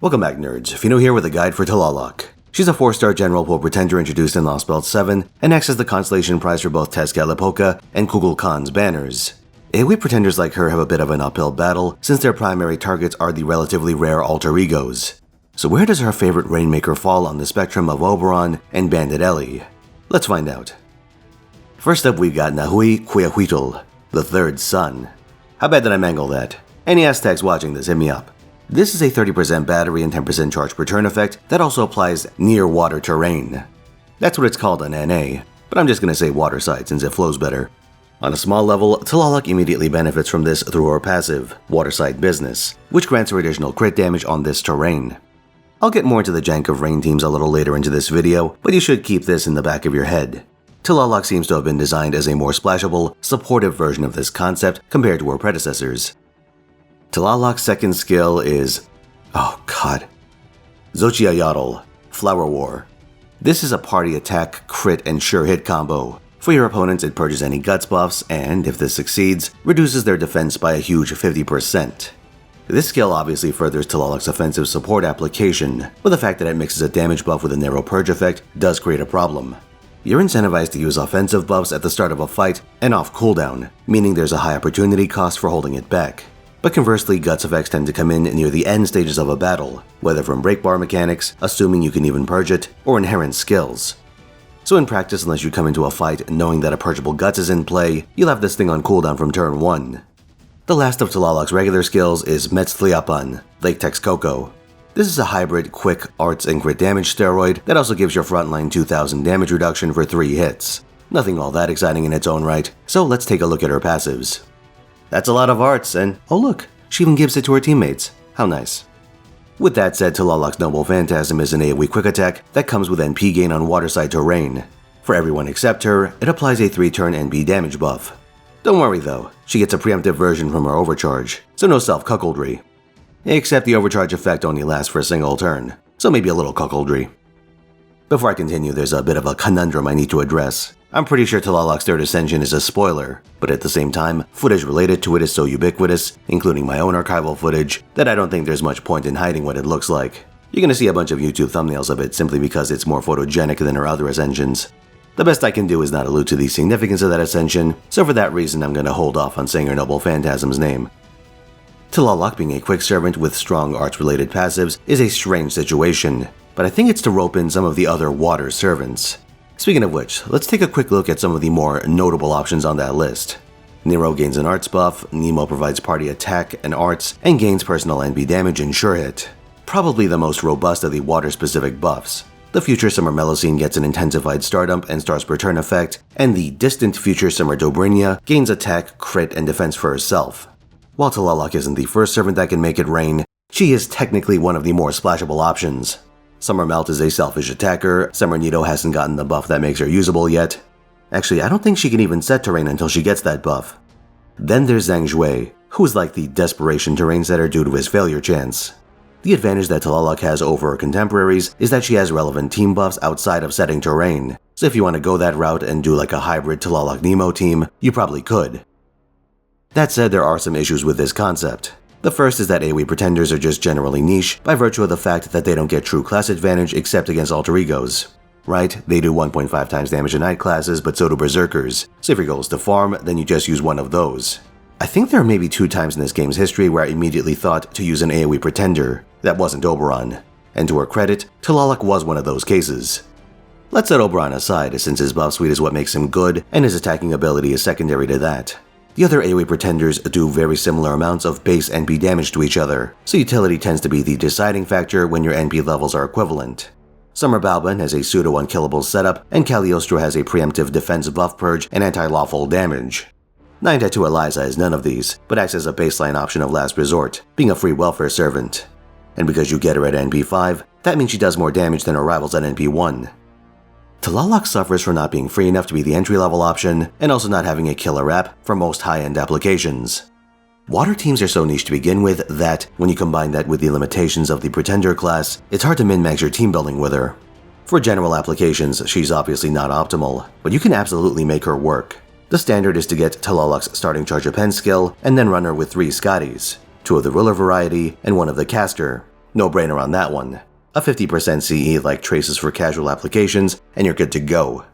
Welcome back, nerds. Fino here with a guide for Tlaloc. She's a 4-star general pool pretender introduced in Lost Belt 7 and acts as the constellation prize for both Tezcatlipoca and Kukulkan's banners. AoE pretenders like her have a bit of an uphill battle since their primary targets are the relatively rare alter egos. So where does her favorite Rainmaker fall on the spectrum of Oberon and Bandit Ellie? Let's find out. First up, we've got Nahui Quiahuitl, the third son. How bad did I mangle that? Any Aztecs watching this, hit me up. This is a 30% battery and 10% charge per turn effect that also applies near water terrain. That's what it's called on NA, but I'm just gonna say water side since it flows better. On a small level, Tlaloc immediately benefits from this through her passive, Waterside Business, which grants her additional crit damage on this terrain. I'll get more into the jank of rain teams a little later into this video, but you should keep this in the back of your head. Tlaloc seems to have been designed as a more splashable, supportive version of this concept compared to her predecessors. Tlaloc's second skill is, Xochiayotl, Flower War. This is a party attack, crit, and sure hit combo. For your opponents, it purges any guts buffs and, if this succeeds, reduces their defense by a huge 50%. This skill obviously furthers Tlaloc's offensive support application, but the fact that it mixes a damage buff with a narrow purge effect does create a problem. You're incentivized to use offensive buffs at the start of a fight and off cooldown, meaning there's a high opportunity cost for holding it back. But conversely, guts effects tend to come in near the end stages of a battle, whether from breakbar mechanics, assuming you can even purge it, or inherent skills. So in practice, unless you come into a fight knowing that a purgeable guts is in play, you'll have this thing on cooldown from turn 1. The last of Tlaloc's regular skills is Metztliapan, Lake Texcoco. This is a hybrid, quick, arts and crit damage steroid that also gives your frontline 2000 damage reduction for 3 hits. Nothing all that exciting in its own right, so let's take a look at her passives. That's a lot of arts, and oh look, she even gives it to her teammates. How nice. With that said, Tlaloc's Noble Phantasm is an AoE quick attack that comes with NP gain on waterside terrain. For everyone except her, it applies a 3-turn NP damage buff. Don't worry though, she gets a preemptive version from her overcharge, so no self-cuckoldry. Except the overcharge effect only lasts for a single turn, so maybe a little cuckoldry. Before I continue, there's a bit of a conundrum I need to address. I'm pretty sure Tlaloc's third Ascension is a spoiler, but at the same time, footage related to it is so ubiquitous, including my own archival footage, that I don't think there's much point in hiding what it looks like. You're gonna see a bunch of YouTube thumbnails of it simply because it's more photogenic than her other Ascensions. The best I can do is not allude to the significance of that Ascension, so for that reason I'm gonna hold off on saying her Noble Phantasm's name. Tlaloc being a quick servant with strong arts-related passives is a strange situation, but I think it's to rope in some of the other water servants. Speaking of which, let's take a quick look at some of the more notable options on that list. Nero gains an arts buff, Nemo provides party attack and arts, and gains personal NP damage and sure hit. Probably the most robust of the water-specific buffs. The future Summer Melocene gets an intensified stardump and stars per turn effect, and the distant future Summer Dobrynia gains attack, crit, and defense for herself. While Tlaloc isn't the first servant that can make it rain, she is technically one of the more splashable options. Summer Melt is a selfish attacker, Summer Nido hasn't gotten the buff that makes her usable yet. Actually, I don't think she can even set terrain until she gets that buff. Then there's Zhang Zhui, who is like the desperation terrain setter due to his failure chance. The advantage that Tlaloc has over her contemporaries is that she has relevant team buffs outside of setting terrain, so if you want to go that route and do like a hybrid Tlaloc Nemo team, you probably could. That said, there are some issues with this concept. The first is that AoE pretenders are just generally niche by virtue of the fact that they don't get true class advantage except against alter egos. Right, they do 1.5 times damage in night classes, but so do berserkers, so if your goal is to farm, then you just use one of those. I think there are maybe 2 times in this game's history where I immediately thought to use an AoE pretender that wasn't Oberon, and to her credit, Tlaloc was one of those cases. Let's set Oberon aside since his buff suite is what makes him good and his attacking ability is secondary to that. The other AoE pretenders do very similar amounts of base NP damage to each other, so utility tends to be the deciding factor when your NP levels are equivalent. Summer Balban has a pseudo-unkillable setup, and Cagliostro has a preemptive defense buff purge and anti-lawful damage. 9-2 Eliza has none of these, but acts as a baseline option of last resort, being a free welfare servant. And because you get her at NP 5, that means she does more damage than her rivals at NP 1. Tlaloc suffers from not being free enough to be the entry-level option, and also not having a killer app for most high-end applications. Water teams are so niche to begin with that, when you combine that with the limitations of the Pretender class, it's hard to min-max your team building with her. For general applications, she's obviously not optimal, but you can absolutely make her work. The standard is to get Tlaloc's starting charge of pen skill, and then run her with 3 Scotties, 2 of the ruler variety, and 1 of the caster. No brainer on that one. A 50% CE like traces for casual applications, and you're good to go.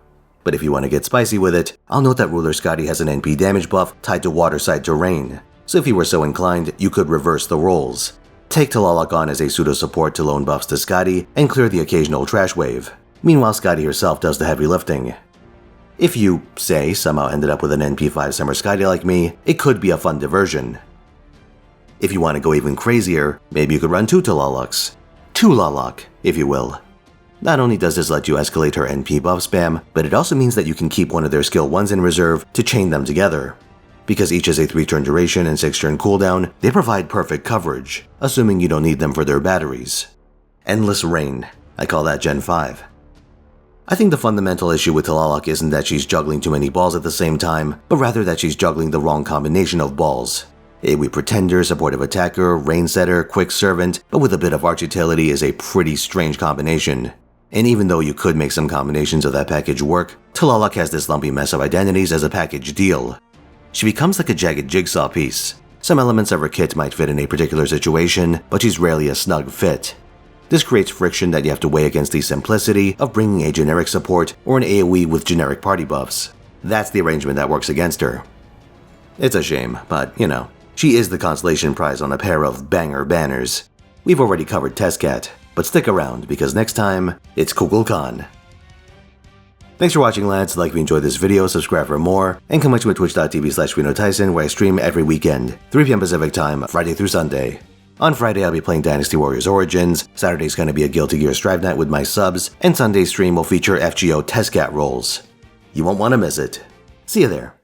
But if you want to get spicy with it, I'll note that Ruler Scotty has an NP damage buff tied to waterside terrain, so if you were so inclined, you could reverse the roles. Take Tlaloc on as a pseudo-support to loan buffs to Scotty and clear the occasional trash wave. Meanwhile, Scotty herself does the heavy lifting. If you, say, somehow ended up with an NP5 Summer Scotty like me, it could be a fun diversion. If you want to go even crazier, maybe you could run 2 Tlalocs. 2 Tlaloc, if you will. Not only does this let you escalate her NP buff spam, but it also means that you can keep one of their skill 1s in reserve to chain them together. Because each has a 3-turn duration and 6-turn cooldown, they provide perfect coverage, assuming you don't need them for their batteries. Endless Rain. I call that Gen 5. I think the fundamental issue with Tlaloc isn't that she's juggling too many balls at the same time, but rather that she's juggling the wrong combination of balls. AoE Pretender, Supportive Attacker, Rain Setter, Quick Servant, but with a bit of arch utility is a pretty strange combination. And even though you could make some combinations of that package work, Tlaloc has this lumpy mess of identities as a package deal. She becomes like a jagged jigsaw piece. Some elements of her kit might fit in a particular situation, but she's rarely a snug fit. This creates friction that you have to weigh against the simplicity of bringing a generic support or an AoE with generic party buffs. That's the arrangement that works against her. It's a shame, but you know, she is the consolation prize on a pair of banger banners. We've already covered Testcat, but stick around because next time, it's Kukulkan. Thanks for watching, lads. Like if you enjoyed this video, subscribe for more, and come watch me at twitch.tv/Finotaisen where I stream every weekend, 3 PM Pacific time, Friday through Sunday. On Friday, I'll be playing Dynasty Warriors Origins, Saturday's gonna be a Guilty Gear Strive night with my subs, and Sunday's stream will feature FGO Testcat rolls. You won't want to miss it. See you there.